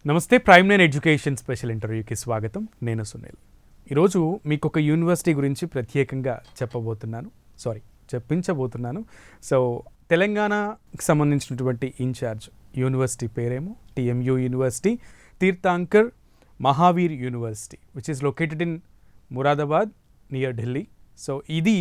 నమస్తే, prime line education special ఇంటర్వ్యూకి స్వాగతం. నేను సునీల్. ఈరోజు మీకు ఒక యూనివర్సిటీ గురించి ప్రత్యేకంగా చెప్పించబోతున్నాను. సో తెలంగాణకి సంబంధించినటువంటి ఇన్ఛార్జ్ యూనివర్సిటీ పేరేమో TMU university, Tirthankar Mahaveer university, which is located in Moradabad near Delhi. So ఇది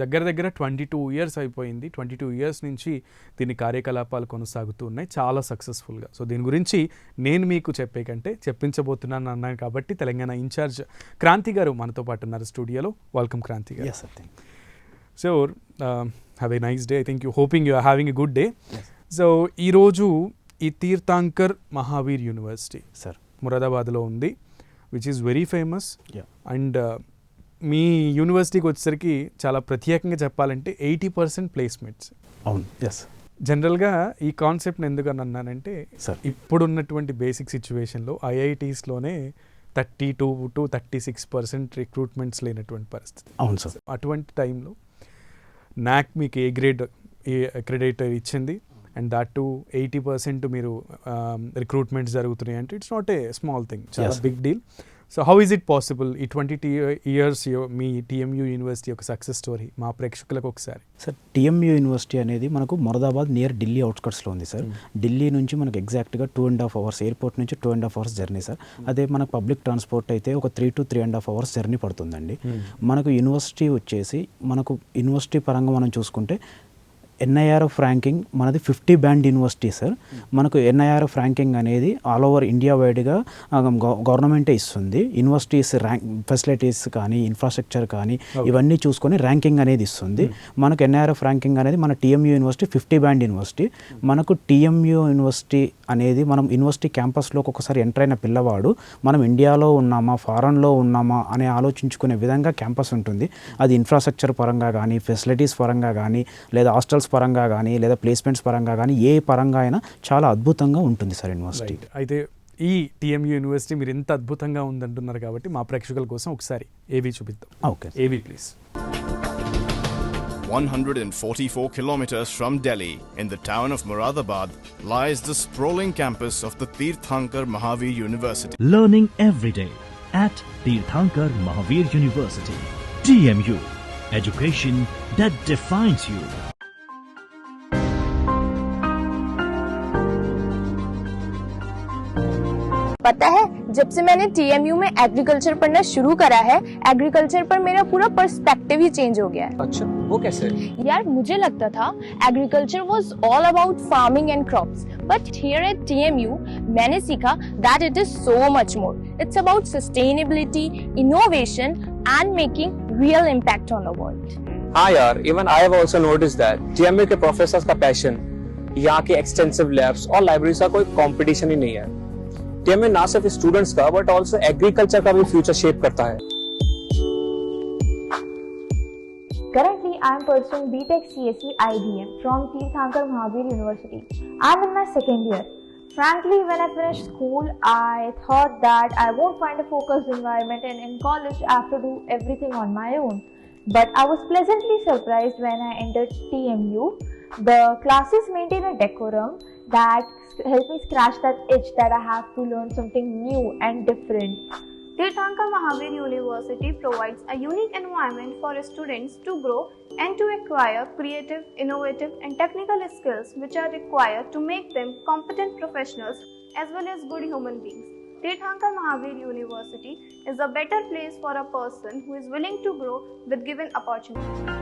దగ్గర 22 years అయిపోయింది. 22 years నుంచి దీని కార్యకలాపాలు కొనసాగుతూ ఉన్నాయి, చాలా సక్సెస్ఫుల్గా. సో దీని గురించి నేను మీకు చెప్పే కంటే చెప్పించబోతున్నాను అన్నాను కాబట్టి తెలంగాణ ఇన్ఛార్జ్ క్రాంతి గారు మనతో పాటు ఉన్నారు స్టూడియోలో. Welcome Kranthi garu. So have a nice day. I think hoping you are having a good day. So ఈరోజు ఈ తీర్థంకర్ మహావీర్ యూనివర్సిటీ సార్ మురాదాబాద్లో ఉంది, which is very famous. And మీ యూనివర్సిటీకి వచ్చేసరికి చాలా ప్రత్యేకంగా చెప్పాలంటే 80% ప్లేస్మెంట్స్. అవును, ఎస్. జనరల్గా ఈ కాన్సెప్ట్ని ఎందుకని అన్నానంటే ఇప్పుడున్నటువంటి బేసిక్ సిచ్యువేషన్లో ఐఐటీస్లోనే 32 to 36% రిక్రూట్మెంట్స్ లేనటువంటి పరిస్థితి. అవును సార్. అటువంటి టైంలో నాక్ మీకు ఏ గ్రేడ్ అక్రెడిటర్ ఇచ్చింది, అండ్ దాట్ టు 80% మీరు రిక్రూట్మెంట్స్ జరుగుతున్నాయి అంటే it's not a small thing, చాలా big deal. So how is it possible? ఈ 20 years మీ టిఎంయు యూనివర్సిటీ యొక్క సక్సెస్ స్టోరీ మా ప్రేక్షకులకు ఒకసారి. సార్, టిఎంయు యూనివర్సిటీ అనేది మనకు మొరాదాబాద్ నియర్ ఢిల్లీ అవుట్స్కట్స్లో ఉంది సార్. ఢిల్లీ నుంచి మనకు ఎగ్జాక్ట్గా 2.5 hours, ఎయిర్పోర్ట్ నుంచి 2.5 hours జర్నీ సార్. అదే మనకు పబ్లిక్ ట్రాన్స్పోర్ట్ అయితే ఒక 3 to 3.5 hours జర్నీ పడుతుందండి. మనకు యూనివర్సిటీ వచ్చేసి మనకు యూనివర్సిటీ పరంగా మనం చూసుకుంటే ఎన్ఐఆర్ఎఫ్ ర్యాంకింగ్ మనది 50 band యూనివర్సిటీ సార్. మనకు ఎన్ఐఆర్ఎఫ్ ర్యాంకింగ్ అనేది ఆల్ ఓవర్ ఇండియా వైడ్గా గవర్నమెంటే ఇస్తుంది. యూనివర్సిటీస్ ఫెసిలిటీస్ కానీ ఇన్ఫ్రాస్ట్రక్చర్ కానీ ఇవన్నీ చూసుకొని ర్యాంకింగ్ అనేది ఇస్తుంది. మనకు ఎన్ఐఆర్ఎఫ్ ర్యాంకింగ్ అనేది మన టిఎంయు యూనివర్సిటీ 50 band యూనివర్సిటీ. మనకు టిఎంయు యూనివర్సిటీ అనేది మనం యూనివర్సిటీ క్యాంపస్లోకి ఒకసారి ఎంటర్ అయిన పిల్లవాడు మనం ఇండియాలో ఉన్నామా ఫారెన్లో ఉన్నామా అని ఆలోచించుకునే విధంగా క్యాంపస్ ఉంటుంది. అది ఇన్ఫ్రాస్ట్రక్చర్ పరంగా కానీ ఫెసిలిటీస్ పరంగా కానీ లేదా హాస్టల్స్ పరంగా కానీ లేదా ప్లేస్మెంట్స్ పరంగా కానీ ఏ పరంగా అయినా చాలా అద్భుతంగా ఉంటుంది సార్ యూనివర్సిటీ. అయితే ఈ టిఎంయు యూనివర్సిటీ మీరు ఎంత అద్భుతంగా ఉందంటున్నారు కాబట్టి మా ప్రేక్షకుల కోసం ఒకసారి ఏవి చూపిద్దాం. ఓకే, ఏవి please. 144 kilometers from Delhi, in the town of Moradabad, lies the sprawling campus of the Tirthankar Mahavir University. Learning every day at Tirthankar Mahavir University. TMU. Education that defines you. पता है, जब से मैंने TMU में agriculture पढ़ना शुरू करा है, एग्रीकल्चर पर मेरा पूरा पर्सपेक्टिव ही चेंज हो गया है. अच्छा, वो कैसे? यार मुझे लगता था agriculture was all about farming and crops, but here eight TMU मैंने सीखा that it is so much more. It's about sustainability, innovation and making real impact on the world. हाँ यार, even I have also noticed that TMU के professors का passion, यहाँ के extensive labs और libraries का कोई कंपटीशन ही नहीं है. टीएमयू ना सिर्फ स्टूडेंट्स का बट ऑल्सो एग्रीकल्चर का भी फ्यूचर शेप करता है. Currently, I am pursuing BTech CSE IBM from Tirthankar Mahavir University. I am in my second year. Frankly, when I finished school, I thought that I won't find a focused environment, and in college I have to do everything on my own. But I was pleasantly surprised when I entered TMU. The classes maintain a decorum that help me scratch that itch that I have to learn something new and different. Tirthankar Mahavir University provides a unique environment for students to grow and to acquire creative, innovative and technical skills which are required to make them competent professionals as well as good human beings. Tirthankar Mahavir University is a better place for a person who is willing to grow with given opportunity.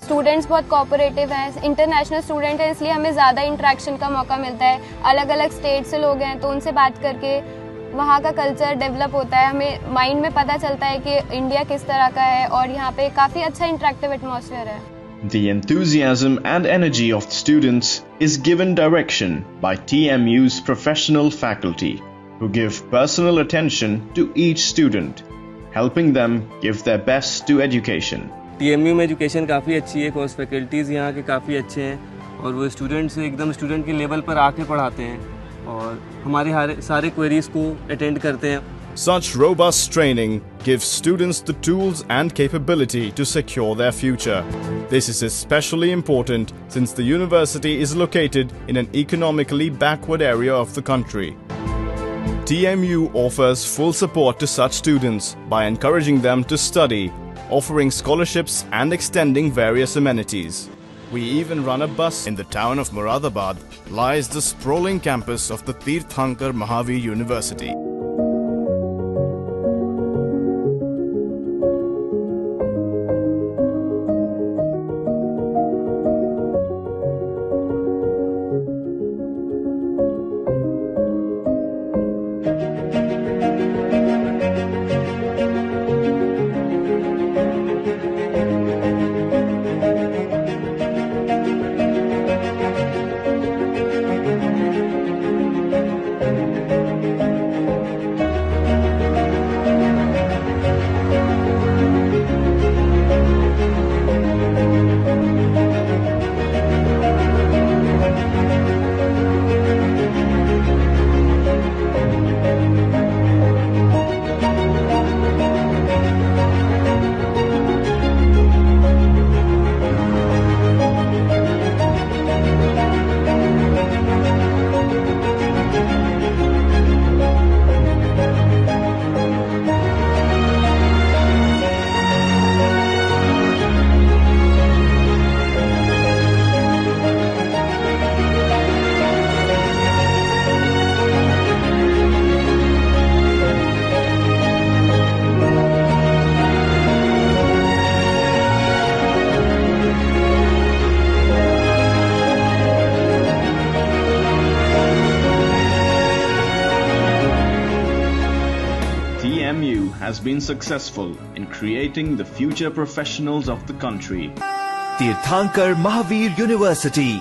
Students बहुत cooperative हैं, international student हैं, इसलिए हमें ज़्यादा interaction का मौका मिलता है. अलग अलग स्टेट से लोग हैं तो उनसे बात करके वहाँ का कल्चर डेवलप होता है. हमें माइंड में पता चलता है कि इंडिया किस तरह का है और यहाँ पे काफ़ी अच्छा इंटरेक्टिव एटमॉस्फेयर है. The enthusiasm and energy of the students is given direction by TMU's professional faculty, who give personal attention to each student, helping them give their best to education. TMU में education काफ़ी अच्छी है, course faculties यहाँ के काफ़ी अच्छे हैं और वो स्टूडेंट्स एकदम स्टूडेंट के लेवल पर आके पढ़ाते हैं और हमारे सारे क्वेरीज को अटेंड करते हैं. Such robust training gives students the tools and capability to secure their future. This is especially important since the university is located in an economically backward area of the country. TMU offers full support to such students by encouraging them to study, offering scholarships and extending various amenities. We even run a bus. In the town of Moradabad lies the sprawling campus of the Tirthankar Mahavir University. TMU has been successful in creating the future professionals of the country. Tirthankar Mahavir University,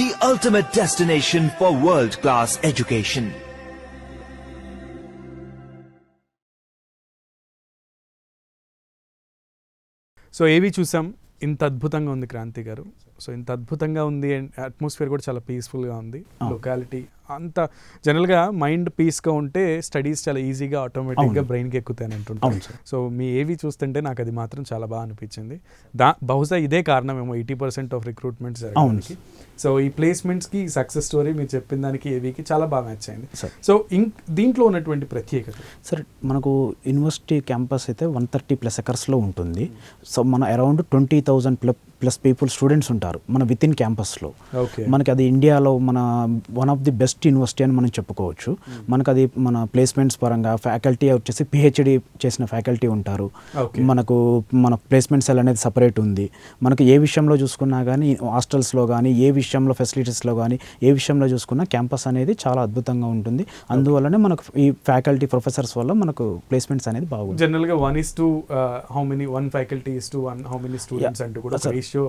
the ultimate destination for world-class education. So ఏవి చూసాం, ఇంత అద్భుతంగా ఉంది Kranti garu. So ఇంత అద్భుతంగా ఉంది, atmosphere కూడా చాలా పీస్ఫుల్గా ఉంది. లొకాలిటీ అంత జనరల్గా మైండ్ పీస్గా ఉంటే స్టడీస్ చాలా ఈజీగా ఆటోమేటిక్గా బ్రెయిన్కి ఎక్కుతాయని అంటుంటాం. సో మీ ఏవి చూస్తుంటే నాకు అది మాత్రం చాలా బాగా అనిపించింది. బహుశా ఇదే కారణమేమో 80% ఆఫ్ రిక్రూట్మెంట్స్ జరగడానికి. సో ఈ ప్లేస్మెంట్స్కి సక్సెస్ స్టోరీ మీరు చెప్పిన దానికి ఏవికి చాలా బాగా మ్యాచ్ అయింది. సో దీంట్లో ఉన్నటువంటి ప్రత్యేకత సార్, మనకు యూనివర్సిటీ క్యాంపస్ అయితే 130+ ఎకర్స్లో ఉంటుంది. సో మన అరౌండ్ 20,000+ పీపుల్ స్టూడెంట్స్ ఉంటారు మన విత్ ఇన్ క్యాంపస్లో. మనకి అది ఇండియాలో మన one of the best university అని మనం చెప్పుకోవచ్చు. మనకు అది మన ప్లేస్మెంట్స్ పరంగా ఫ్యాకల్టీ వచ్చేసి PhD చేసిన ఫ్యాకల్టీ ఉంటారు. మనకు మన ప్లేస్మెంట్ సెల్ అనేది సపరేట్ ఉంది. మనకు ఏ విషయంలో చూసుకున్నా కానీ, హాస్టల్స్లో కానీ, ఏ విషయంలో ఫెసిలిటీస్లో కానీ, ఏ విషయంలో చూసుకున్నా క్యాంపస్ అనేది చాలా అద్భుతంగా ఉంటుంది. అందువల్లనే మనకు ఈ ఫ్యాకల్టీ ప్రొఫెసర్స్ వల్ల మనకు ప్లేస్మెంట్స్ అనేది బాగుంది. జనరల్గా 1:1 how many one faculty is to one how many students అంటూ కూడా రేషియో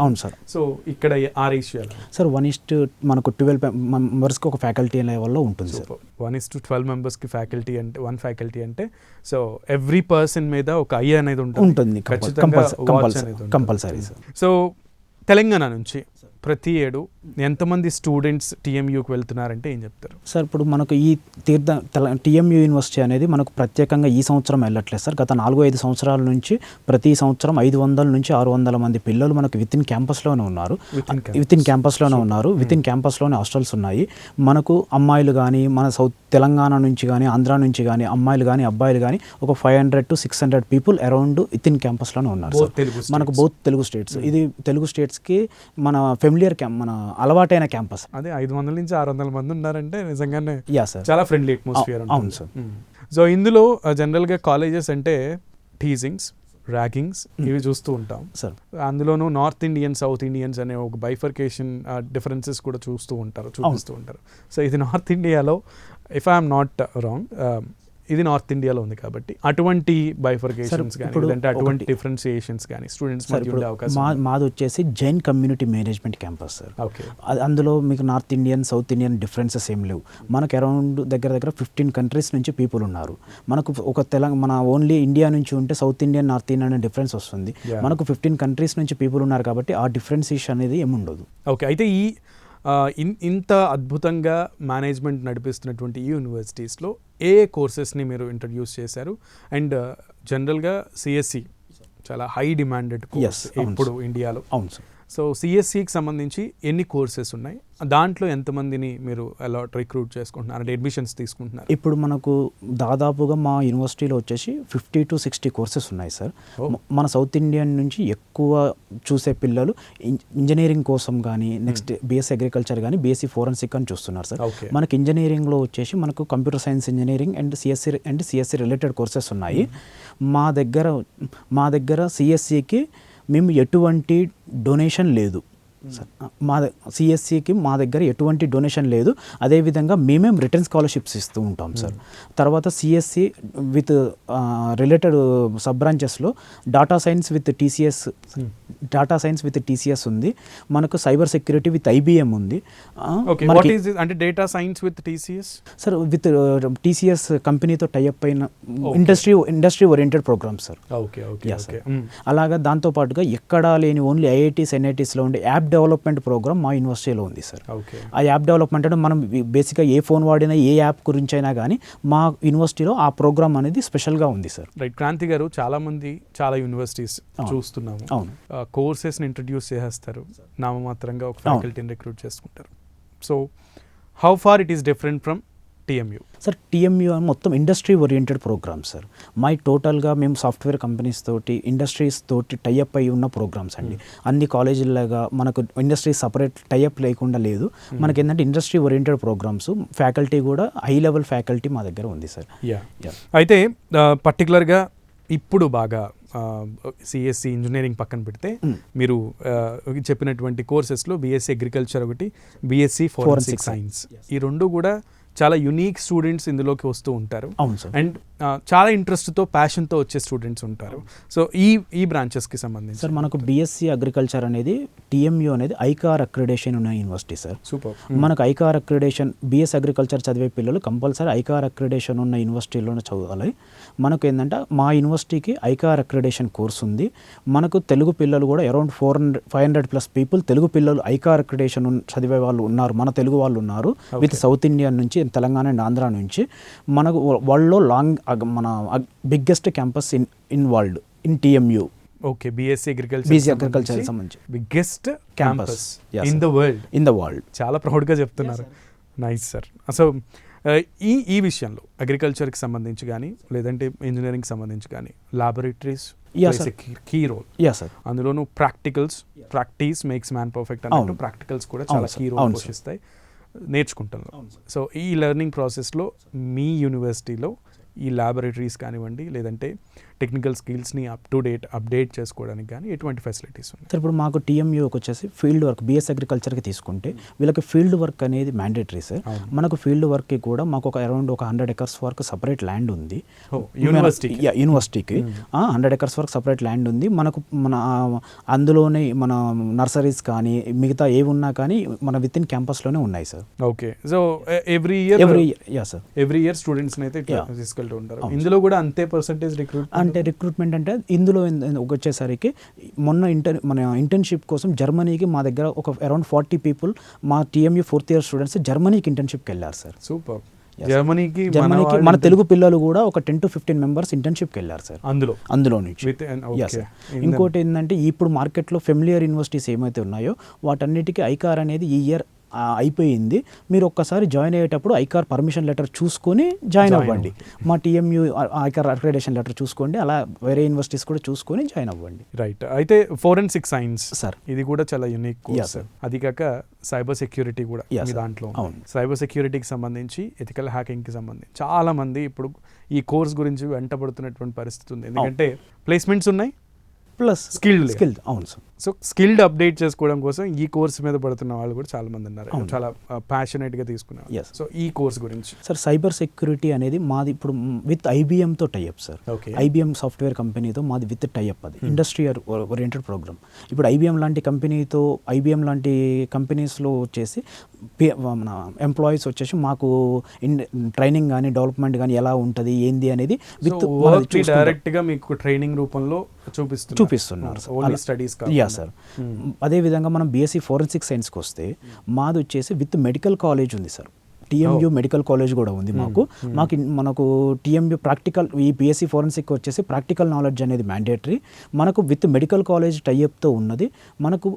అవును సార్. సో ఇక్కడ ఆ రేషియో సార్ 1:12 మనకు 12 మెంబర్స్కి ఒక ఫ్యాకల్టీ లెవెల్లో ఉంటుంది సార్. 1:12 మెంబర్స్కి ఫ్యాకల్టీ అంటే 1 ఫ్యాకల్టీ అంటే సో ఎవ్రీ పర్సన్ మీద ఒక ఐ అనేది ఉంటుంది కంపల్సరీ సార్. సో తెలంగాణ నుంచి ప్రతి ఏడు ఎంతమంది స్టూడెంట్స్ TMUకి వెళ్తున్నారంటే ఏం చెప్తారు సార్? ఇప్పుడు మనకు ఈ TMU యూనివర్సిటీ అనేది మనకు ప్రత్యేకంగా ఈ సంవత్సరం వెళ్ళట్లేదు సార్. గత 4-5 సంవత్సరాల నుంచి ప్రతి సంవత్సరం 500 నుంచి 600 మంది పిల్లలు మనకు విత్ ఇన్ క్యాంపస్లోనే ఉన్నారు. విత్ ఇన్ క్యాంపస్లోనే హాస్టల్స్ ఉన్నాయి. మనకు అమ్మాయిలు కానీ, మన తెలంగాణ నుంచి కానీ, ఆంధ్ర నుంచి కానీ, అమ్మాయిలు కానీ, అబ్బాయిలు కానీ ఒక 500 to 600 people around within క్యాంపస్లోనే ఉన్నారు సార్. మనకు బోత్ తెలుగు స్టేట్స్. ఇది తెలుగు స్టేట్స్కి మన ఫెమిలియర్ మన అలవాటైన క్యాంపస్. అదే 500 నుంచి 600 మంది ఉన్నారంటే నిజంగానే సార్ చాలా ఫ్రెండ్లీ అట్మాస్ఫియర్. అవును సార్. సో ఇందులో జనరల్గా కాలేజెస్ అంటే టీజింగ్స్, ర్యాగింగ్స్ ఇవి చూస్తూ ఉంటాం సార్. అందులోనూ నార్త్ ఇండియన్, సౌత్ ఇండియన్స్ అనే ఒక బైఫర్కేషన్ డిఫరెన్సెస్ కూడా చూపిస్తూ ఉంటారు. సో ఇది నార్త్ ఇండియాలో, ఇఫ్ ఐఎమ్ నాట్ రాంగ్, ఇది నార్త్ ఇండియాలో ఉంది కాబట్టి అటువంటి బైఫర్కేషన్స్ కానీ లేదంటే అటువంటి డిఫరెన్షియేషన్స్ కానీ స్టూడెంట్స్ మధ్య ఉండే అవకాశం. మాది వచ్చేసి Jain community management campus sir. Okay. అందులో మీకు north Indian south Indian differences ఏం లేవు. మనకు అరౌండ్ దగ్గర 15 కంట్రీస్ నుంచి పీపుల్ ఉన్నారు. మనకు ఒక మన ఓన్లీ ఇండియా నుంచి ఉంటే సౌత్ ఇండియన్ నార్త్ ఇండియన్ అనే డిఫరెన్స్ వస్తుంది. మనకు 15 కంట్రీస్ నుంచి పీపుల్ ఉన్నారు కాబట్టి ఆ డిఫరెన్సియేషన్ అనేది ఏముండదు. ఓకే. అయితే ఈ ఇంత అద్భుతంగా మేనేజ్మెంట్ నడిపిస్తున్నటువంటి ఈ యూనివర్సిటీస్లో ఏ కోర్సెస్ని మీరు ఇంట్రడ్యూస్ చేశారు? అండ్ జనరల్గా సిఎస్సి చాలా హై డిమాండెడ్ కోర్స్ ఇప్పుడు ఇండియాలో. అవును సార్. సో సిఎస్సికి సంబంధించి ఎన్ని కోర్సెస్ ఉన్నాయి, దాంట్లో ఎంతమందిని మీరు అలా రిక్రూట్ చేసుకుంటున్నారు అంటే అడ్మిషన్స్ తీసుకుంటున్నారు? ఇప్పుడు మనకు దాదాపుగా మా యూనివర్సిటీలో వచ్చేసి 50 to 60 కోర్సెస్ ఉన్నాయి సార్. మన సౌత్ ఇండియన్ నుంచి ఎక్కువ చూసే పిల్లలు ఇంజనీరింగ్ కోసం కానీ నెక్స్ట్ బిఎస్సీ అగ్రికల్చర్ కానీ బిఎస్సీ ఫోరెన్సిక్ అని చూస్తున్నారు సార్. మనకి ఇంజనీరింగ్లో వచ్చేసి మనకు computer science engineering and CSC related courses ఉన్నాయి. మా దగ్గర సిఎస్సికి మేము ఎటువంటి డొనేషన్ లేదు సార్. సిఎస్సికి మా దగ్గర ఎటువంటి డొనేషన్ లేదు. అదేవిధంగా మేమేం రిటర్న్ స్కాలర్షిప్స్ ఇస్తూ ఉంటాం సార్. తర్వాత సిఎస్సి విత్ రిలేటెడ్ సబ్ బ్రాంచెస్లో డేటా సైన్స్ విత్ టీసీఎస్ ఉంది. మనకు సైబర్ సెక్యూరిటీ విత్ ఐబిఎం ఉంది. అంటే data science with TCS sir, with TCS కంపెనీతో టైఅప్ అయిన ఇండస్ట్రీ ఓరియంటెడ్ ప్రోగ్రామ్ సార్. అలాగా దాంతోపాటుగా ఎక్కడా లేని ఓన్లీ ఐఐటీస్ ఎన్ఐటీస్లో ఉండే యాప్ డెవలప్మెంట్ ప్రోగ్రామ్ మా యూనివర్సిటీలో ఉంది సార్. ఆ యాప్ డెవలప్మెంట్ అంటే మనం బేసిక్గా ఏ ఫోన్ వాడినా ఏ యాప్ గురించి అయినా కానీ మా యూనివర్సిటీలో ఆ ప్రోగ్రామ్ అనేది స్పెషల్గా ఉంది సార్. రైట్. క్రాంతి గారు, చాలా యూనివర్సిటీస్ చూస్తున్నాము, కోర్సెస్ని ఇంట్రడ్యూస్ చేసేస్తారు, నామమాత్రంగా ఒక ఫ్యాకల్టీని రిక్రూట్ చేసుకుంటారు. So how far it is different from TMU? Sir, TMU మొత్తం industry oriented program sir. My టోటల్గా మేము సాఫ్ట్వేర్ కంపెనీస్ తోటి ఇండస్ట్రీస్ తోటి టైఅప్ అయి ఉన్న ప్రోగ్రామ్స్ అండి. అన్ని కాలేజీలాగా మనకు ఇండస్ట్రీ సపరేట్ టైఅప్ లేకుండా లేదు. మనకి ఏంటంటే ఇండస్ట్రీ ఓరియంటెడ్ ప్రోగ్రామ్స్, ఫ్యాకల్టీ కూడా హై లెవెల్ ఫ్యాకల్టీ మా దగ్గర ఉంది సార్. అయితే పర్టికులర్గా ఇప్పుడు బాగా సిఎస్సి ఇంజనీరింగ్ పక్కన పెడితే మీరు చెప్పినటువంటి కోర్సెస్లో బిఎస్సీ అగ్రికల్చర్ ఒకటి, బిఎస్సీ ఫోరెన్సిక్ సైన్స్, ఈ రెండు కూడా చాలా యునీక్ స్టూడెంట్స్ ఇందులోకి వస్తూ ఉంటారు. అండ్ చాలా ఇంట్రెస్ట్తో ప్యాషన్తో వచ్చే స్టూడెంట్స్ ఉంటారు. సో ఈ బ్రాంచెస్కి సంబంధించి సార్ మనకు బిఎస్సీ అగ్రికల్చర్ అనేది టీఎంయూ అనేది ఐకార్ అక్రిడేషన్ ఉన్న యూనివర్సిటీ సార్. సూపర్. మనకు ఐకార్ అక్రిడేషన్ బిఎస్ అగ్రికల్చర్ చదివే పిల్లలు కంపల్సరీ ఐకార్ అక్రిడేషన్ ఉన్న యూనివర్సిటీలోనే చదవాలి. మనకు ఏంటంటే మా యూనివర్సిటీకి ఐకార్ అక్రిడేషన్ కోర్స్ ఉంది. మనకు తెలుగు పిల్లలు కూడా అరౌండ్ 500+ పీపుల్ తెలుగు పిల్లలు ఐకార్ అక్రిడేషన్ చదివే వాళ్ళు ఉన్నారు, మన తెలుగు వాళ్ళు ఉన్నారు. విత్ సౌత్ ఇండియన్ నుంచి, తెలంగాణ అండ్ ఆంధ్ర నుంచి. మనకు వరల్డ్లో మన biggest campus in world in TMU. Okay. BSc agriculture సంబంధించి biggest campus in the world. చాలా ప్రౌడ్గా చెప్తున్నారు. Nice sir. సో ఈ విషయంలో అగ్రికల్చర్కి సంబంధించి కానీ లేదంటే ఇంజనీరింగ్కి సంబంధించి కానీ ల్యాబొరేటరీస్ కీ రోల్. అందులోనూ ప్రాక్టీస్ మేక్స్ మ్యాన్ పర్ఫెక్ట్ అన్నట్టు ప్రాక్టికల్స్ కూడా చాలా కీ రోల్ పోషిస్తాయి నేర్చుకుంటున్నాం. సో ఈ లెర్నింగ్ ప్రాసెస్లో మీ యూనివర్సిటీలో ఈ ల్యాబొరేటరీస్ కానివ్వండి లేదంటే టెక్నికల్ స్కిల్స్ని అప్డేట్ చేసుకోవడానికి కానీ ఎటువంటి ఫెసిలిటీస్ ఉన్నాయి? సార్, ఇప్పుడు మాకు టీఎంయూకి వచ్చేసి ఫీల్డ్ వర్క్ బిఎస్ అగ్రికల్చర్కి తీసుకుంటే వీళ్ళకి ఫీల్డ్ వర్క్ అనేది మ్యాండేటరీ సార్. మనకు ఫీల్డ్ వర్క్కి కూడా మాకు అరౌండ్ 100 acres వరకు సపరేట్ ల్యాండ్ ఉంది యూనివర్సిటీకి. 100 acres వరకు సపరేట్ ల్యాండ్ ఉంది మనకు. అందులోనే మన నర్సరీస్ కానీ మిగతా ఏవి ఉన్నా కానీ మన విత్ ఇన్ క్యాంపస్లోనే ఉన్నాయి sir. Okay. So every year స్టూడెంట్స్ని అయితే తీసుకెళ్తూ ఉంటారు. ఇందులో కూడా అంతే పర్సెంటేజ్ రిక్రూట్మెంట్ అంటే ఇందులో వచ్చేసరికి మొన్న మన ఇంటర్న్షిప్ కోసం జర్మనీకి మా దగ్గర ఒక అరౌండ్ 40 పీపుల్ మా టీఎంయూ 4th year స్టూడెంట్స్ జర్మనీకి ఇంటర్న్షిప్కి వెళ్ళారు సార్. సూపర్. జర్మనీకి మన తెలుగు పిల్లలు కూడా ఒక 10 to 15 members ఇంటర్న్షిప్కి వెళ్ళారు సార్ అందులో నుంచి. ఇంకోటి ఏంటంటే ఇప్పుడు మార్కెట్లో ఫెమిలియర్ యూనివర్సిటీస్ ఏమైతే ఉన్నాయో వాటన్నిటికీ ఐకార్ అనేది ఈ ఇయర్ అయిపోయింది. మీరు ఒక్కసారి జాయిన్ అయ్యేటప్పుడు ఐకార్ పర్మిషన్ లెటర్ చూసుకొని జాయిన్ అవ్వండి. మా టీఎంయూ ఐకార్ అక్రిడేషన్ లెటర్ చూసుకోండి, అలా వేరే యూనివర్సిటీస్ కూడా చూసుకొని జాయిన్ అవ్వండి. రైట్. అయితే ఫోరెన్సిక్ సైన్స్ సార్ ఇది కూడా చాలా యూనిక్ కోర్స్. అది కాక సైబర్ సెక్యూరిటీ కూడా దాంట్లో. సైబర్ సెక్యూరిటీకి సంబంధించి ఎథికల్ హ్యాకింగ్కి సంబంధించి చాలా మంది ఇప్పుడు ఈ కోర్స్ గురించి వెంటబడుతున్నటువంటి పరిస్థితి ఉంది. ఎందుకంటే ప్లేస్మెంట్స్ ఉన్నాయి ప్లస్ స్కిల్డ్. అవును సార్. సో స్కిల్డ్ అప్డేట్ చేసుకోవడం కోసం ఈ కోర్స్ మీద పడుతున్న వాళ్ళు కూడా చాలా మంది ఉన్నారు, చాలా ప్యాషనేట్గా తీసుకున్నారు. Yes. సో ఈ కోర్స్ గురించి సార్ సైబర్ సెక్యూరిటీ అనేది మాది ఇప్పుడు విత్ ఐబిఎంతో tie up sir. Okay. IBM software కంపెనీతో మాది విత్ టైఅప్, అది ఇండస్ట్రీ ఓరియంటెడ్ ప్రోగ్రామ్. ఇప్పుడు ఐబిఎం లాంటి కంపెనీతో, ఐబిఎం లాంటి కంపెనీస్లో వచ్చేసి మన ఎంప్లాయీస్ వచ్చేసి మాకు ట్రైనింగ్ కానీ డెవలప్మెంట్ కానీ ఎలా ఉంటుంది ఏంది అనేది విత్ డైరెక్ట్గా మీకు ట్రైనింగ్ రూపంలో చూపిస్తున్నారు ఓన్లీ స్టడీస్. Yeah sir. అదేవిధంగా మనం బీఎస్సీ ఫోరెన్సిక్ సైన్స్కి వస్తే మాది వచ్చేసి విత్ మెడికల్ కాలేజ్ ఉంది సార్. టీఎంయూ మెడికల్ కాలేజ్ కూడా ఉంది మనకు టీఎంయూ ప్రాక్టికల్, ఈ బీఎస్సీ ఫోరెన్సిక్ వచ్చేసి ప్రాక్టికల్ నాలెడ్జ్ అనేది మ్యాండేటరీ. మనకు విత్ మెడికల్ కాలేజ్ టైఅప్తో ఉన్నది. మనకు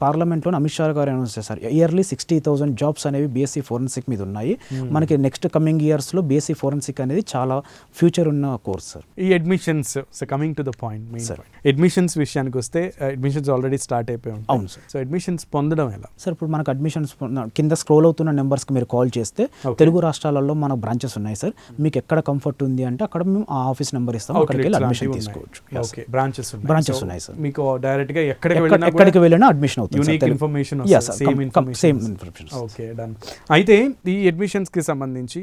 పార్లమెంట్లో అమిత్ షా గారు అనౌన్స్ చేశారు, ఇయర్లీ 60,000 జాబ్స్ అనేవి బీఎస్సీ ఫోరెన్సిక్ మీద ఉన్నాయి. మనకి నెక్స్ట్ కమింగ్ ఇయర్స్లో బీఎస్సీ ఫోరెన్సిక్ అనేది చాలా ఫ్యూచర్ ఉన్న కోర్స్ సార్. ఈ admissions, coming to the point, admissions విషయానికి వస్తే అడ్మిషన్స్ ఆల్రెడీ స్టార్ట్ అయిపోయి ఉంటాయి. అవును సార్. సో అడ్మిషన్స్ పొందడం ఎలా సార్? ఇప్పుడు మనకు అడ్మిషన్స్ కింద స్క్రోల్ అవుతున్న నెంబర్స్కి మీరు కాల్ చేస్తే తెలుగు రాష్ట్రాలలో మన బ్రాంచెస్ ఉన్నాయి సార్. మీకు ఎక్కడ కంఫర్ట్ ఉంది అంటే అక్కడ మేము ఆ ఆఫీస్ నెంబర్ ఇస్తాం, అక్కడికి వెళ్ళి అడ్మిషన్ తీసుకోవచ్చు. బ్రాంచెస్ ఉన్నాయి సార్. మీకు డైరెక్ట్ గా ఎక్కడికి వెళ్ళినా అడ్మిషన్ అవుతుంది. Unique information, same information. Okay, done. అయితే ఈ అడ్మిషన్స్ కి సంబంధించి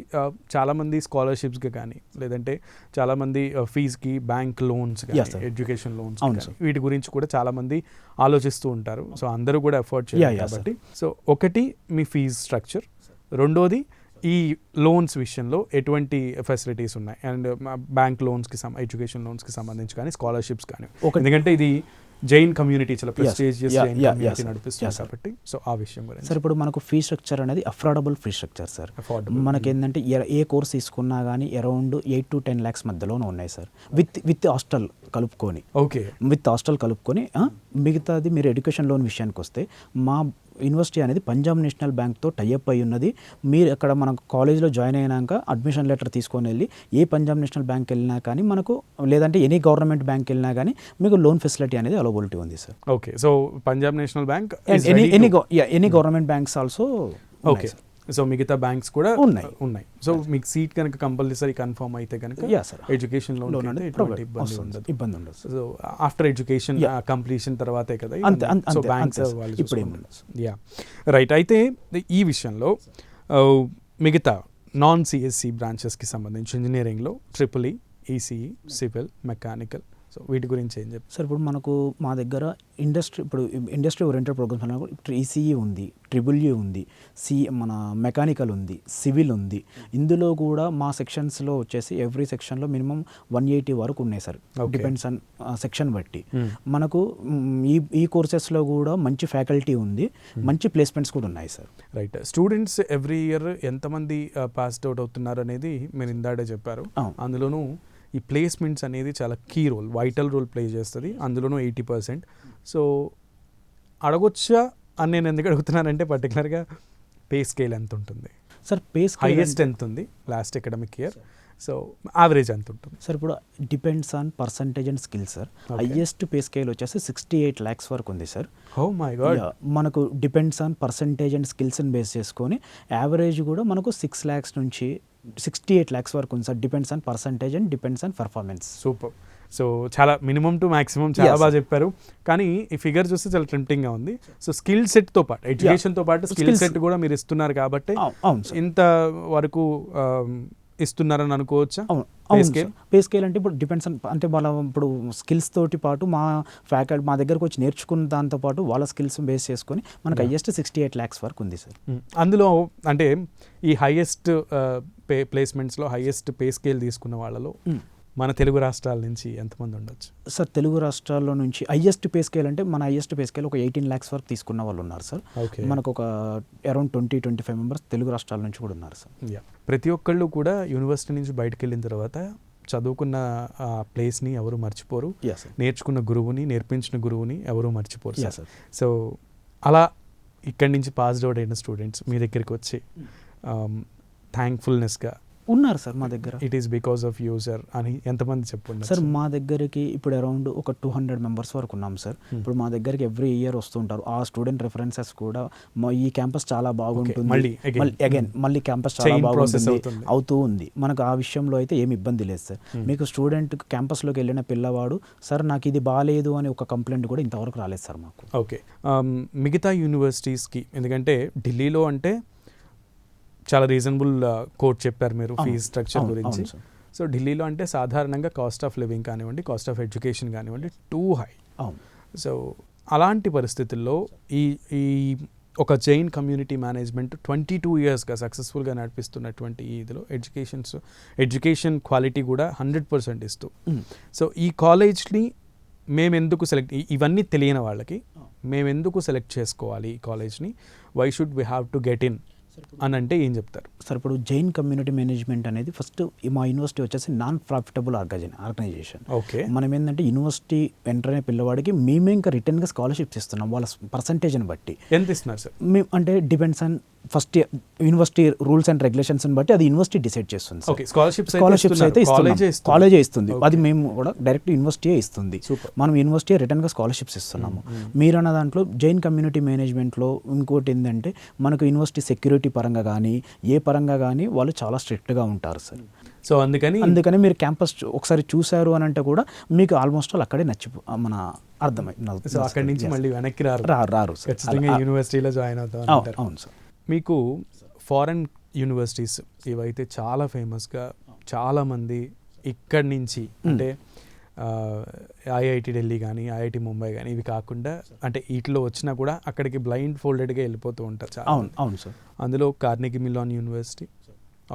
చాలా మంది స్కాలర్షిప్స్ కి కానీ, లేదంటే చాలా మంది ఫీజ్ కి బ్యాంక్ లోన్స్, ఎడ్యుకేషన్ లోన్స్, వీటి గురించి కూడా చాలా మంది ఆలోచిస్తూ ఉంటారు. సో అందరూ కూడా ఎఫర్ట్ చేయాలి కాబట్టి. సో ఒకటి మీ ఫీజ్ స్ట్రక్చర్, రెండోది ఈ లోన్స్ విషయంలో ఎటువంటి ఫెసిలిటీస్ ఉన్నాయి, అండ్ బ్యాంక్ లోన్స్కి ఎడ్యుకేషన్ లోన్స్కి సంబంధించి కానీ, స్కాలర్షిప్స్ కానీ, ఎందుకంటే ఇది జైన్ కమ్యూనిటీ చాలా ప్రెస్టీజియస్ నడిపిస్తుంది కాబట్టి. సో ఆ విషయం గురించి సార్, ఇప్పుడు మనకు ఫీ స్ట్రక్చర్ అనేది అఫోర్డబుల్ ఫీ స్ట్రక్చర్ సార్. మనకి ఏంటంటే ఏ కోర్స్ తీసుకున్నా కానీ అరౌండ్ 8 to 10 lakhs మధ్యలోనే ఉన్నాయి సార్, విత్ హాస్టల్ కలుపుకొని. ఓకే, విత్ హాస్టల్ కలుపుకొని. మిగతాది మీరు ఎడ్యుకేషన్ లోన్ విషయానికి వస్తే మా యూనివర్సిటీ అనేది పంజాబ్ నేషనల్ బ్యాంక్తో టైఅప్ అయి ఉన్నది. మీరు అక్కడ మన కాలేజ్లో జాయిన్ అయినాక అడ్మిషన్ లెటర్ తీసుకొని వెళ్ళి ఏ పంజాబ్ నేషనల్ బ్యాంక్ వెళ్ళినా కానీ మనకు, లేదంటే ఎనీ గవర్నమెంట్ బ్యాంక్ వెళ్ళినా కానీ మీకు లోన్ ఫెసిలిటీ అనేది అవైలబిలిటీ ఉంది sir. Okay, so Punjab national bank, any government banks also. Okay, so మిగతా బ్యాంక్స్ కూడా ఉన్నాయి. సో మీకు సీట్ కనుక కంపల్సరీ కన్ఫర్మ్ అయితే కనుక ఎడ్యుకేషన్ లోన్ ఇబ్బంది ఉండదు. సో ఆఫ్టర్ ఎడ్యుకేషన్ కంప్లీషన్ తర్వాతే కదా సో బ్యాంక్స్ యా రైట్. అయితే ఈ విషయంలో మిగతా నాన్ సిఎస్సి బ్రాంచెస్కి సంబంధించి ఇంజనీరింగ్లో triple ECE, civil, mechanical, so వీటి గురించి ఏం చెప్తారు సార్? ఇప్పుడు మనకు మా దగ్గర ఇండస్ట్రీ ఓరియంటెడ్ ప్రోగ్రామ్స్ ఈసీఈ ఉంది, ట్రిపుల్ ఉంది, మన మెకానికల్ ఉంది, సివిల్ ఉంది. ఇందులో కూడా మా సెక్షన్స్లో వచ్చేసి ఎవ్రీ సెక్షన్లో మినిమం 180 వరకు ఉన్నాయి సార్, డిపెండ్స్ ఆన్ సెక్షన్ బట్టి. మనకు ఈ కోర్సెస్లో కూడా మంచి ఫ్యాకల్టీ ఉంది, మంచి ప్లేస్మెంట్స్ కూడా ఉన్నాయి sir. Right. Students every year ఎంతమంది పాస్డ్ అవుట్ అవుతున్నారు అనేది మీరు ఇందాడే చెప్పారు. అందులోనూ ఈ ప్లేస్మెంట్స్ అనేది చాలా key role, vital role play చేస్తుంది, అందులోనూ 80%. సో అడగొచ్చా అని నేను ఎందుకు అడుగుతున్నానంటే పర్టికులర్గా పే స్కేల్ ఎంత ఉంటుంది సార్? పే స్కేల్ హైయెస్ట్ ఎంత ఉంది last academic year? So average ఎంత ఉంటుంది సార్? ఇప్పుడు depends on percentage and skill sir. Highest pay scale వచ్చేసి 68 lakhs వరకు ఉంది సార్. Oh my god. మనకు డిపెండ్స్ ఆన్ పర్సంటేజ్ అండ్ స్కిల్స్ని బేస్ చేసుకొని యావరేజ్ కూడా మనకు 6 lakhs నుంచి 68 lakhs వరకు ఉంది sir. Depends on percentage and depends on performance. Super. So చాలా మినిమం టు మ్యాక్సిమం చాలా బాగా చెప్పారు. కానీ ఈ ఫిగర్ చూస్తే చాలా టెంప్టింగ్గా ఉంది. సో స్కిల్ సెట్తో పాటు, ఎడ్యుకేషన్తో పాటు స్కిల్ సెట్ కూడా మీరు ఇస్తున్నారు కాబట్టి ఇంత వరకు ఇస్తున్నారని అనుకోవచ్చా? పే స్కేల్ అంటే ఇప్పుడు డిపెండ్స్ అంటే వాళ్ళ ఇప్పుడు స్కిల్స్ తోటి పాటు మా దగ్గరకు వచ్చి నేర్చుకున్న దాంతో పాటు వాళ్ళ స్కిల్స్ బేస్ చేసుకొని మనకు హైయెస్ట్ 68 lakhs వరకు ఉంది సార్. అందులో అంటే ఈ హైయెస్ట్ ప్లేస్మెంట్స్లో హైయెస్ట్ పే స్కేల్ తీసుకున్న వాళ్ళలో మన తెలుగు రాష్ట్రాల నుంచి ఎంతమంది ఉండొచ్చు సార్? తెలుగు రాష్ట్రాల్లో నుంచి హైయెస్ట్ పే స్కేల్ అంటే మన హైయెస్ట్ పే స్కేల్ ఒక 18 lakhs వరకు తీసుకున్న వాళ్ళు ఉన్నారు సార్. మనకు ఒక అరౌండ్ 20-25 members తెలుగు రాష్ట్రాల నుంచి కూడా ఉన్నారు సార్. ప్రతి ఒక్కళ్ళు కూడా యూనివర్సిటీ నుంచి బయటకు వెళ్ళిన తర్వాత చదువుకున్న ప్లేస్ని ఎవరు మర్చిపోరు, నేర్చుకున్న గురువుని, నేర్పించిన గురువుని ఎవరు మర్చిపోరు సార్. సో అలా ఇక్కడి నుంచి పాస్డ్ అవుట్ అయిన స్టూడెంట్స్ మీ దగ్గరికి వచ్చి థ్యాంక్ఫుల్నెస్గా ఉన్నారు సార్ మా దగ్గర. It is because of user అని ఎంతమంది చెప్పున్నారు సార్ మా దగ్గరికి ఇప్పుడు అరౌండ్ ఒక 200 మెంబర్స్ వరకు ఉన్నాం సార్. ఇప్పుడు మా దగ్గరికి ఎవ్రీ ఇయర్ వస్తుంటారు. ఆ స్టూడెంట్ రెఫరెన్సెస్ కూడా ఈ క్యాంపస్ చాలా బాగుంటుంది, మళ్ళీ క్యాంపస్ చాలా బాగుంటుంది అవుతూ ఉంది. మనకు ఆ విషయంలో అయితే ఏమి ఇబ్బంది లేదు సార్. మీకు స్టూడెంట్ క్యాంపస్లోకి వెళ్ళిన పిల్లవాడు సార్ నాకు ఇది బాగాలేదు అని ఒక కంప్లైంట్ కూడా ఇంతవరకు రాలేదు సార్ మాకు. ఓకే, మిగతా యూనివర్సిటీస్కి, ఎందుకంటే ఢిల్లీలో అంటే చాలా రీజనబుల్ కోట్ చెప్పారు మీరు ఫీజ్ స్ట్రక్చర్ గురించి. సో ఢిల్లీలో అంటే సాధారణంగా కాస్ట్ ఆఫ్ లివింగ్ కానివ్వండి, కాస్ట్ ఆఫ్ ఎడ్యుకేషన్ కానివ్వండి టూ హై. సో అలాంటి పరిస్థితుల్లో ఈ ఒక జైన్ కమ్యూనిటీ మేనేజ్మెంట్ 22 ఇయర్స్గా సక్సెస్ఫుల్గా నడిపిస్తున్నటువంటి ఇదిలో ఎడ్యుకేషన్ క్వాలిటీ కూడా 100% ఇస్తూ, సో ఈ కాలేజ్ని మేమెందుకు సెలెక్ట్, ఇవన్నీ తెలియని వాళ్ళకి మేమెందుకు సెలెక్ట్ చేసుకోవాలి ఈ కాలేజ్ని, why should we have to get in అని అంటే ఏం చెప్తారు సార్? ఇప్పుడు జైన్ కమ్యూనిటీ మేనేజ్మెంట్ అనేది ఫస్ట్ మా యూనివర్సిటీ వచ్చేసి నాన్ ప్రాఫిటబుల్ ఆర్గనైజేషన్. ఓకే, మనం ఏంటంటే యూనివర్సిటీ ఎంటర్ అయిన పిల్లవాడికి మేమే ఇంకా రిటర్న్గా స్కాలర్షిప్స్ ఇస్తున్నాం వాళ్ళ పర్సంటేజ్ని బట్టి. ఎంత ఇస్తున్నారు సార్? మేము అంటే depends on first university rules and regulations బట్టి అది యూనివర్సిటీ డిసైడ్ చేస్తుంది. స్కాలర్షిప్స్ అయితే కాలేజే ఇస్తుంది, అది మేము కూడా డైరెక్ట్ యూనివర్సిటీయే ఇస్తుంది. మనం యూనివర్సిటీ రిటర్న్గా స్కాలర్షిప్స్ ఇస్తున్నాము. మీరన్న దాంట్లో జైన్ కమ్యూనిటీ మేనేజ్మెంట్లో ఇంకోటి ఏంటంటే మనకు యూనివర్సిటీ సెక్యూరిటీ పరంగా కానీ ఏ పరంగా కానీ వాళ్ళు చాలా స్ట్రిక్ట్గా ఉంటారు సార్. సో అందుకని మీరు క్యాంపస్ ఒకసారి చూసారు అని అంటే కూడా మీకు ఆల్మోస్ట్ ఆల్ అక్కడే మన అర్థమైంది. సో అక్కడి నుంచి మళ్ళీ వెనక్కి రారు ఖచ్చితంగా యూనివర్సిటీలో జాయిన్ అవుతారు. అవును సార్. మీకు ఫారెన్ యూనివర్సిటీస్ ఇవైతే చాలా ఫేమస్గా చాలామంది ఇక్కడి నుంచి అంటే ఐఐటి ఢిల్లీ కానీ ఐఐటి ముంబై కానీ ఇవి కాకుండా అంటే వీటిలో వచ్చినా కూడా అక్కడికి బ్లైండ్ ఫోల్డెడ్గా వెళ్ళిపోతూ ఉంటారు చాలా. అవును సార్. అందులో Carnegie Mellon university,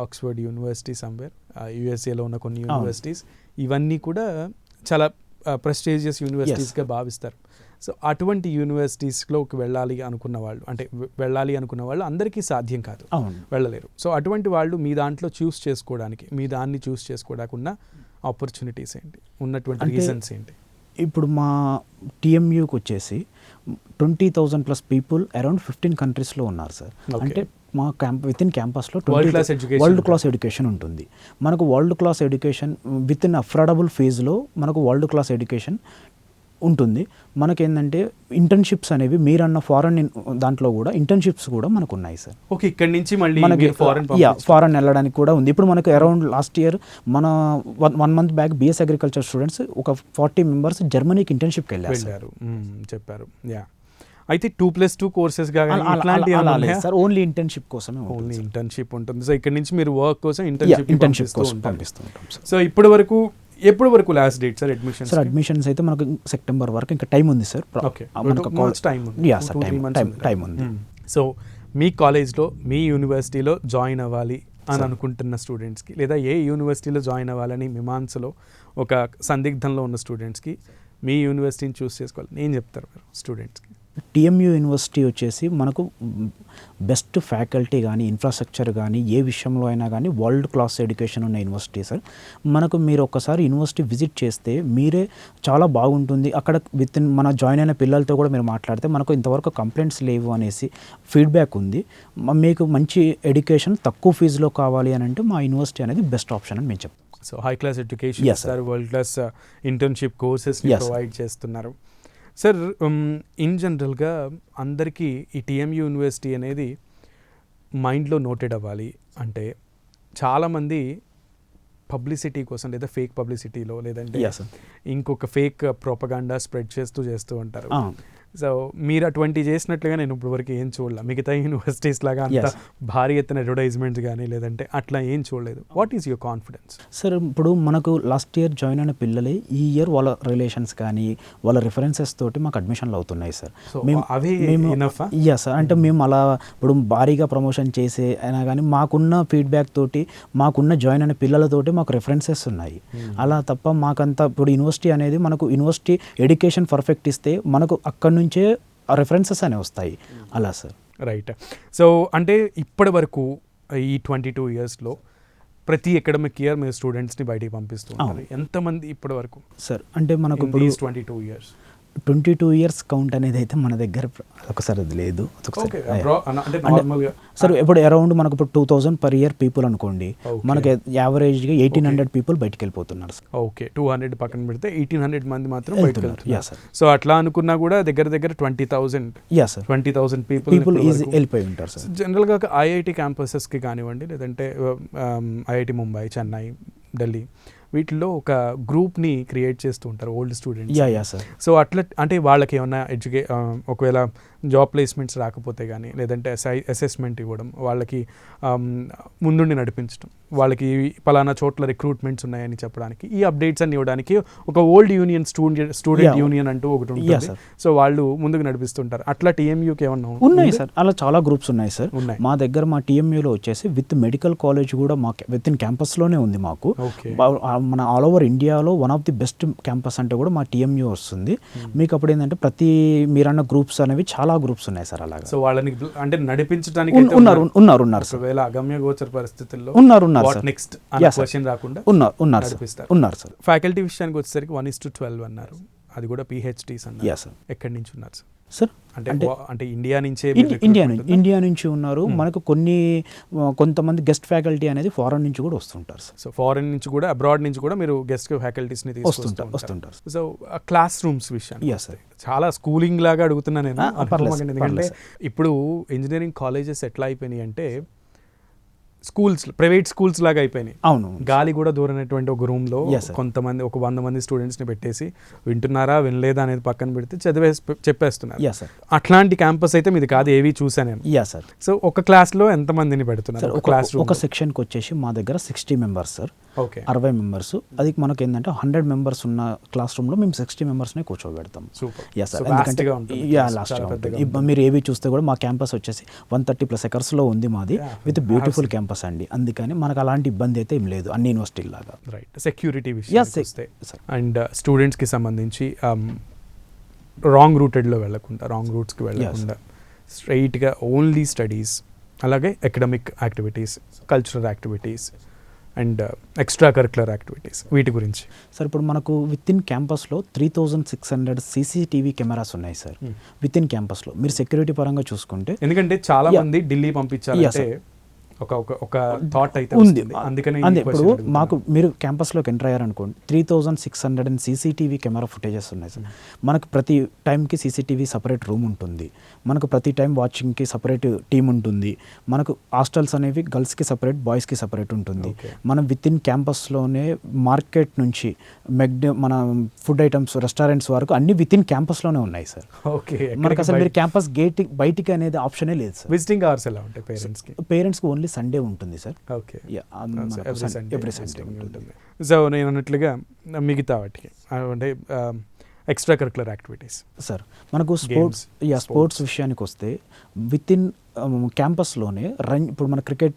Oxford university somewhere, యుఎస్ఏలో ఉన్న కొన్ని యూనివర్సిటీస్, ఇవన్నీ కూడా చాలా ప్రెస్టీజియస్ యూనివర్సిటీస్గా భావిస్తారు. సో అటువంటి యూనివర్సిటీస్లోకి వెళ్ళాలి అనుకున్న వాళ్ళు అందరికీ సాధ్యం కాదు, వెళ్ళలేరు. సో అటువంటి వాళ్ళు మీ దాంట్లో చూస్ చేసుకోవడానికి, మీ దాన్ని చూస్ చేసుకోవడానికి ఉన్న ఆపర్చునిటీస్ ఏంటి, ఉన్నటువంటి రీజన్స్ ఏంటి? ఇప్పుడు మా టీఎంయూకి వచ్చేసి 20,000+ పీపుల్ అరౌండ్ 15 కంట్రీస్లో ఉన్నారు సార్. అంటే మా విత్ ఇన్ క్యాంపస్లో వరల్డ్ క్లాస్ ఎడ్యుకేషన్ ఉంటుంది. మనకు world class education within affordable ఫీజులో మనకు వరల్డ్ క్లాస్ ఎడ్యుకేషన్ ఉంటుంది. మనకేంటంటే ఇంటర్న్షిప్స్ అనేవి మీరన్న ఫారెన్ దాంట్లో కూడా ఇంటర్న్షిప్స్ కూడా మనకు ఉన్నాయి సార్. ఓకే, ఇక్కడ నుంచి మళ్ళీ మనకి ఫారెన్ వెళ్ళడానికి కూడా ఉంది. ఇప్పుడు మనకు అరౌండ్ లాస్ట్ ఇయర్ మన 1 month back BS agriculture students ఒక 40 members జర్మనీకి ఇంటర్న్షిప్కి వెళ్ళారు చెప్పారు. అయితే 2+2 కోర్సెస్ సార్, ఓన్లీ ఇంటర్న్షిప్ కోసమే, ఓన్లీ ఇంటర్న్షిప్ ఉంటుంది. సో ఇక్కడ నుంచి మీరు వర్క్ కోసం ఇంటర్న్షిప్ కోసం పంపిస్తుంటాం. సో ఎప్పటి వరకు last date sir admissions? Sir admissions అయితే మనకు సెప్టెంబర్ వరకు ఇంకా టైం ఉంది సార్. టైం ఉంది. సో మీ కాలేజ్లో, మీ యూనివర్సిటీలో జాయిన్ అవ్వాలి అని అనుకుంటున్న స్టూడెంట్స్కి, లేదా ఏ యూనివర్సిటీలో జాయిన్ అవ్వాలని మీమాంసలో ఒక సందిగ్ధంలో ఉన్న స్టూడెంట్స్కి మీ యూనివర్సిటీని చూస్ చేసుకోవాలని ఏం చెప్తారు మీరు స్టూడెంట్స్కి? టీఎంయూ యూనివర్సిటీ వచ్చేసి మనకు బెస్ట్ ఫ్యాకల్టీ కానీ ఇన్ఫ్రాస్ట్రక్చర్ కానీ ఏ విషయంలో అయినా కానీ వరల్డ్ క్లాస్ ఎడ్యుకేషన్ ఉన్న యూనివర్సిటీ సార్. మనకు మీరు ఒక్కసారి యూనివర్సిటీ విజిట్ చేస్తే మీరే చాలా బాగుంటుంది. అక్కడ మన జాయిన్ అయిన పిల్లలతో కూడా మీరు మాట్లాడితే మనకు ఇంతవరకు కంప్లైంట్స్ లేవు అనేసి ఫీడ్బ్యాక్ ఉంది. మీకు మంచి ఎడ్యుకేషన్ తక్కువ ఫీజులో కావాలి అని అంటే మా యూనివర్సిటీ అనేది బెస్ట్ ఆప్షన్ అని మేము చెప్తాం. సో హై క్లాస్ ఎడ్యుకేషన్ ఇస్తారు, world class internship courses provide చేస్తున్నారు. సార్ ఇన్ జనరల్గా అందరికీ ఈ టీఎంయూ యూనివర్సిటీ అనేది మైండ్లో నోటెడ్ అవ్వాలి అంటే చాలామంది పబ్లిసిటీ కోసం లేదా ఫేక్ పబ్లిసిటీలో లేదంటే ఇంకొక ఫేక్ ప్రోపగాండా స్ప్రెడ్ చేస్తూ ఉంటారు. సో మీరు అటువంటి చేసినట్లుగా నేను ఇప్పటివరకు ఏం చూడలే. మిగతా యూనివర్సిటీస్ లాగా అంత భారీ ఎత్తున అడ్వర్టైజ్మెంట్స్ కానీ లేదంటే అట్లా ఏం చూడలేదు. What is your confidence? Sir ఇప్పుడు మనకు లాస్ట్ ఇయర్ జాయిన్ అయిన పిల్లలే ఈ ఇయర్ వాళ్ళ రిలేషన్స్ కానీ వాళ్ళ రిఫరెన్సెస్ తోటి మాకు అడ్మిషన్లు అవుతున్నాయి సార్. సార్ అంటే మేము అలా ఇప్పుడు భారీగా ప్రమోషన్ చేసే అయినా కానీ మాకున్న ఫీడ్బ్యాక్ తోటి మాకున్న జాయిన్ అయిన పిల్లలతోటి మాకు రెఫరెన్సెస్ ఉన్నాయి. అలా తప్ప మాకంతా ఇప్పుడు యూనివర్సిటీ అనేది మనకు యూనివర్సిటీ ఎడ్యుకేషన్ పర్ఫెక్ట్ ఇస్తే మనకు అక్కడి నుంచే రెఫరెన్సెస్ అనేవి వస్తాయి అలా సార్. రైట్. సో అంటే ఇప్పటి వరకు ఈ 22 ఇయర్స్లో ప్రతి అకాడమిక్ ఇయర్ మీరు స్టూడెంట్స్ని బయటికి పంపిస్తూ ఉంటారు. ఎంతమంది ఇప్పటి వరకు సార్? అంటే మనకు 22 ఇయర్స్ 22 ఇయర్స్ కౌంట్ అనేది అయితే మన దగ్గర ఒకసారి అది లేదు. ఓకే, అంటే నార్మల్గా సార్ ఇప్పుడు అరౌండ్ మనకు ఇప్పుడు 2000 పర్ ఇయర్ పీపుల్ అనుకోండి, మనకి యావరేజ్గా 1800 పీపుల్ బయటికి వెళ్ళిపోతున్నారు సార్. ఓకే, 200 పక్కన పెడితే 1800 మంది మాత్రం బయటకు వెళ్తున్నారు. సో అట్లా అనుకున్నా కూడా దగ్గర దగ్గర 20,000 పీపుల్ వెళ్ళిపోయి ఉంటారు సార్. జనరల్గా ఐఐటి క్యాంపసెస్కి కానివ్వండి, లేదంటే ఐఐటి ముంబై, చెన్నై, ఢిల్లీ, వీటిల్లో ఒక గ్రూప్ని క్రియేట్ చేస్తూ ఉంటారు ఓల్డ్ స్టూడెంట్స్. సో అట్లా అంటే వాళ్ళకి ఏమన్నా ఒకవేళ జాబ్ ప్లేస్మెంట్స్ రాకపోతే కానీ, లేదంటే అసెస్మెంట్ ఇవ్వడం, వాళ్ళకి ముందుండి నడిపించడం, వాళ్ళకి పలానా చోట్ల రిక్రూట్మెంట్స్ ఉన్నాయని చెప్పడానికి, ఈ అప్డేట్స్ అన్ని ఇవ్వడానికి ఒక ఓల్డ్ యూనియన్ స్టూడెంట్ యూనియన్ అంటూ ఒకటి ఉంటుంది. సో వాళ్ళు ముందుకు నడిపిస్తుంటారు. అట్లా టీఎంయూకి ఏమన్నా ఉన్నాయి సార్? అలా చాలా గ్రూప్స్ ఉన్నాయి సార్. మా దగ్గర మా టీఎంయూలో వచ్చేసి విత్ మెడికల్ కాలేజ్ కూడా మా విత్ ఇన్ క్యాంపస్లోనే ఉంది మాకు. మన ఆల్ ఓవర్ ఇండియాలో one of the best campus అంటే కూడా మా టీఎంయూ వస్తుంది. మీకు అప్పుడు ఏంటంటే ప్రతి మీరన్న గ్రూప్స్ అనేవి చాలా గ్రూప్స్ ఉన్నాయి సార్. అలాగా సో వాళ్ళని అంటే నడిపించడానికి ఉన్నారు సార్. ఒకవేళ అగమ్య గోచర పరిస్థితుల్లో ఉన్నారు నెక్స్ట్ క్వశ్చన్ రాకుండా ఉన్నారు సార్. ఫ్యాకల్టీ విషయానికి వచ్చేసరికి 1:12 అన్నారు. అది కూడా పిహెచ్డీస్ అన్నారు. ఎక్కడి నుంచి ఉన్నారు సార్? అంటే ఇండియా నుంచి ఉన్నారు. మనకు కొంతమంది గెస్ట్ ఫ్యాకల్టీ అనేది ఫారెన్ నుంచి కూడా వస్తుంటారు సార్. సో ఫారెన్ నుంచి కూడా, అబ్రాడ్ నుంచి కూడా మీరు గెస్ట్ ఫ్యాకల్టీస్ ని వస్తుంటారు. సో క్లాస్ రూమ్స్ విషయం చాలా స్కూలింగ్ లాగా అడుగుతున్నా నేను, ఎందుకంటే ఇప్పుడు ఇంజనీరింగ్ కాలేజెస్ ఎట్లా అయిపోయినాయి అంటే స్కూల్స్, ప్రైవేట్ స్కూల్స్ లాగా అయిపోయినాయి. అవును, గాలి కూడా దూరనటువంటి ఒక రూమ్ లో కొంతమంది, ఒక 100 మంది స్టూడెంట్స్ ని పెట్టేసి వింటున్నారా వినలేదా అనేది పక్కన పెడితే చెప్పేస్తున్నారు. అట్లాంటి క్యాంపస్ అయితే మీది కాదు, ఏవి చూసాను నేను. సో ఒక క్లాస్ లో ఎంత మందిని పెడుతున్నారు? ఒక సెక్షన్ కి వచ్చేసి మా దగ్గర 60 మెంబర్స్ సార్. 60 మెంబర్స్. అది మనకి ఏంటంటే 100 మెంబర్స్ ఉన్న క్లాస్ రూమ్ లో మేము 60 మెంబర్స్ నే కూర్చోబెడతాం. మీరు ఏవి చూస్తే కూడా మా క్యాంపస్ వచ్చేసి 130+ ఎకర్స్ లో ఉంది మాది, విత్ బ్యూటిఫుల్ క్యాంపస్ అండి. అందుకని మనకు అలాంటి ఇబ్బంది అయితే ఏం లేదు అన్ని యూనివర్సిటీ లాగా. రైట్. సెక్యూరిటీ విషయం అండ్ స్టూడెంట్స్ కి సంబంధించి రాంగ్ రూటెడ్లో వెళ్ళకుండా, రాంగ్ రూట్స్కి వెళ్ళకుండా స్ట్రైట్గా ఓన్లీ స్టడీస్, అలాగే academic activities, cultural activities and extra curricular activities, వీటి గురించి సార్. ఇప్పుడు మనకు విత్ ఇన్ క్యాంపస్లో 3600 CCTV కెమెరాస్ ఉన్నాయి సార్. విత్ ఇన్ క్యాంపస్లో మీరు సెక్యూరిటీ పరంగా చూసుకుంటే, ఎందుకంటే చాలా మంది ఢిల్లీ పంపించాలంటే ఒక థాట్ అయితే ఉంది. అందుకని ఇప్పుడు మాకు మీరు క్యాంపస్లోకి ఎంటర్ అయ్యారనుకోండి, 3600 CCTV కెమెరా ఫుటేజెస్ ఉన్నాయి సార్. మనకు ప్రతి టైంకి CCTV సపరేట్ రూమ్ ఉంటుంది. మనకు ప్రతి టైం వాచింగ్కి సపరేట్ టీం ఉంటుంది. మనకు హాస్టల్స్ అనేవి గర్ల్స్కి సపరేట్, బాయ్స్కి సపరేట్ ఉంటుంది. మనం విత్ ఇన్ క్యాంపస్లోనే మార్కెట్ నుంచి మన ఫుడ్ ఐటమ్స్, రెస్టారెంట్స్ వరకు అన్ని విత్ ఇన్ క్యాంపస్లోనే ఉన్నాయి సార్. మనకు అసలు మీరు క్యాంపస్ గేట్ బయటికి అనేది ఆప్షనే లేదు సార్. విజిటింగ్ అవర్స్ ఎలా ఉంటాయి పేరెంట్స్కి? ఓన్లీ సండే ఉంటుంది సార్. ఓకే, ఎవ్రీ సండే ఉంటుంది. సో నేను అన్నట్లుగా మిగతా వాటికి అంటే ఎక్స్ట్రా కరిక్యులర్ యాక్టివిటీస్ సార్, మనకు స్పోర్ట్స్ విషయానికి వస్తే విత్ ఇన్ క్యాంపస్లోనే ఇప్పుడు మన క్రికెట్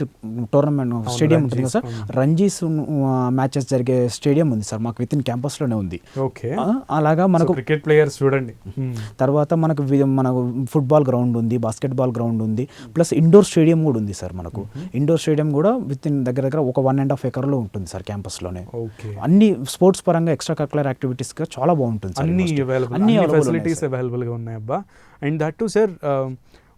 టోర్నమెంట్ స్టేడియం ఉంటుంది కదా సార్, రంజీస్ మ్యాచెస్ జరిగే స్టేడియం ఉంది సార్ మాకు విత్ ఇన్ క్యాంపస్లోనే ఉంది. ఓకే, అలాగా మనకు క్రికెట్ ప్లేయర్స్ చూడండి. తర్వాత మనకు ఫుట్బాల్ గ్రౌండ్ ఉంది, బాస్కెట్బాల్ గ్రౌండ్ ఉంది, ప్లస్ ఇండోర్ స్టేడియం కూడా ఉంది సార్. మనకు ఇండోర్ స్టేడియం కూడా విత్ ఇన్ దగ్గర ఒక 1.5 ఎకర్లో ఉంటుంది సార్ క్యాంపస్లోనే. అన్ని స్పోర్ట్స్ పరంగా ఎక్స్ట్రా కరిక్యులర్ యాక్టివిటీస్గా చాలా బాగుంటుంది సార్. అన్ని ఫెసిలిటీస్ అవైలబుల్గా ఉన్నాయబ్బా. And that too sir,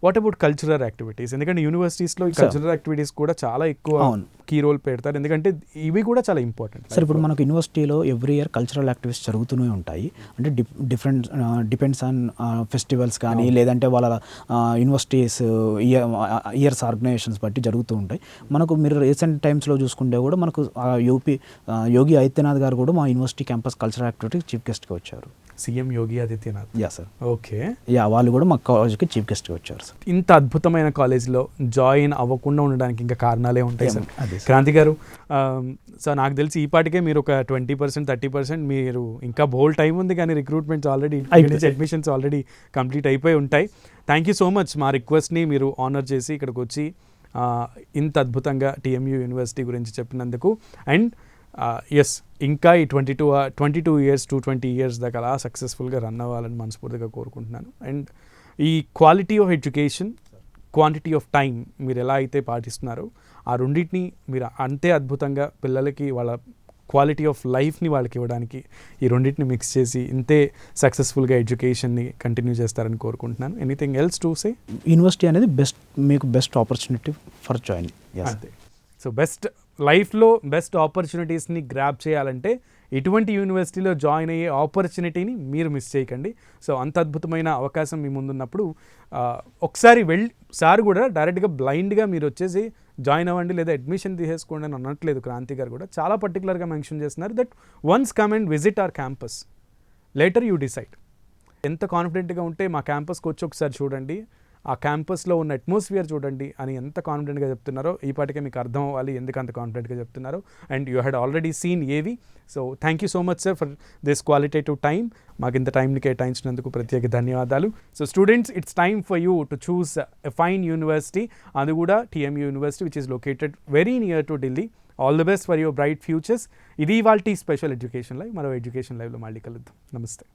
what about cultural activities? ఎందుకంటే యూనివర్సిటీస్లో ఈ కల్చరల్ యాక్టివిటీస్ కూడా చాలా ఎక్కువ కీ రోల్ పెడతారు, ఎందుకంటే ఇవి కూడా చాలా ఇంపార్టెంట్ సార్. ఇప్పుడు మనకు యూనివర్సిటీలో ఎవ్రీ ఇయర్ కల్చరల్ యాక్టివిటీస్ జరుగుతూనే ఉంటాయి. అంటే డిపెండ్స్ ఆన్ ఫెస్టివల్స్ కానీ, లేదంటే వాళ్ళ యూనివర్సిటీస్ ఇయర్స్ ఆర్గనైజేషన్స్ బట్టి జరుగుతూ ఉంటాయి. మనకు మీరు రీసెంట్ టైమ్స్లో చూసుకుంటే కూడా మనకు యోగి ఆదిత్యనాథ్ గారు కూడా మా university campus cultural activity chief గెస్ట్గా వచ్చారు. CM Yogi Adityanath. Sir. Okay, వాళ్ళు కూడా మా కాలేజ్కి చీఫ్ గెస్ట్గా వచ్చారు సార్. ఇంత అద్భుతమైన కాలేజ్లో జాయిన్ అవ్వకుండా ఉండడానికి ఇంకా కారణాలే ఉంటాయి సార్. క్రాంతి గారు, సో నాకు తెలిసి ఈ పాటికే మీరు ఒక 20%, 30% మీరు ఇంకా బోల్ టైం ఉంది, కానీ recruitments already, admissions already complete అయిపోయి ఉంటాయి. Thank you so much. మా రిక్వెస్ట్ని మీరు ఆనర్ చేసి ఇక్కడికి వచ్చి ఇంత అద్భుతంగా టీఎంయూ యూనివర్సిటీ గురించి చెప్పినందుకు. అండ్ ఎస్, ఇంకా ఈ 22 ఇయర్స్ to 20 ఇయర్స్ దాకా అలా సక్సెస్ఫుల్గా రన్ అవ్వాలని మనస్ఫూర్తిగా కోరుకుంటున్నాను. అండ్ ఈ quality of education, quantity of time మీరు ఎలా అయితే పాటిస్తున్నారో, ఆ రెండింటిని మీరు అంతే అద్భుతంగా పిల్లలకి వాళ్ళ క్వాలిటీ ఆఫ్ లైఫ్ని వాళ్ళకి ఇవ్వడానికి ఈ రెండింటిని మిక్స్ చేసి ఇంతే సక్సెస్ఫుల్గా ఎడ్యుకేషన్ని కంటిన్యూ చేస్తారని కోరుకుంటున్నాను. Anything else to say? University అనేది మీకు బెస్ట్ ఆపర్చునిటీ ఫర్ జాయినింగ్. అంతే. సో లైఫ్లో బెస్ట్ ఆపర్చునిటీస్ని గ్రాబ్ చేయాలంటే ఇటువంటి యూనివర్సిటీలో జాయిన్ అయ్యే ఆపర్చునిటీని మీరు మిస్ చేయకండి. సో అంత అద్భుతమైన అవకాశం మీ ముందున్నప్పుడు ఒకసారి సార్ కూడా డైరెక్ట్గా బ్లైండ్గా మీరు వచ్చేసి జాయిన్ అవ్వండి లేదా అడ్మిషన్ తీసేసుకోండి అని అనట్లేదు. క్రాంతి గారు కూడా చాలా పర్టికులర్గా మెన్షన్ చేస్తున్నారు that once come and visit our campus, later you decide. ఎంత కాన్ఫిడెంట్గా ఉంటే మా క్యాంపస్కి వచ్చి ఒకసారి చూడండి, ఆ క్యాంపస్లో ఉన్న అట్మాస్ఫియర్ చూడండి అని ఎంత కాన్ఫిడెంట్గా చెప్తున్నారో ఈ పాటికే మీకు అర్థం అవ్వాలి ఎందుకు అంత కాన్ఫిడెంట్గా చెప్తున్నారో. And you had already seen ఏవి. So thank you so much sir for this qualitative time. మాకు ఇంత టైంని కేటాయించినందుకు ప్రత్యేక ధన్యవాదాలు. So students, it's time for you to choose a fine university, అది కూడా TMU university which is located very near to Delhi. All the best for your bright futures. ఇది ఇవాల్టి స్పెషల్ ఎడ్యుకేషన్ లైవ్. మరో ఎడ్యుకేషన్ లైవ్లో మళ్ళీ కలుద్దాం. నమస్తే.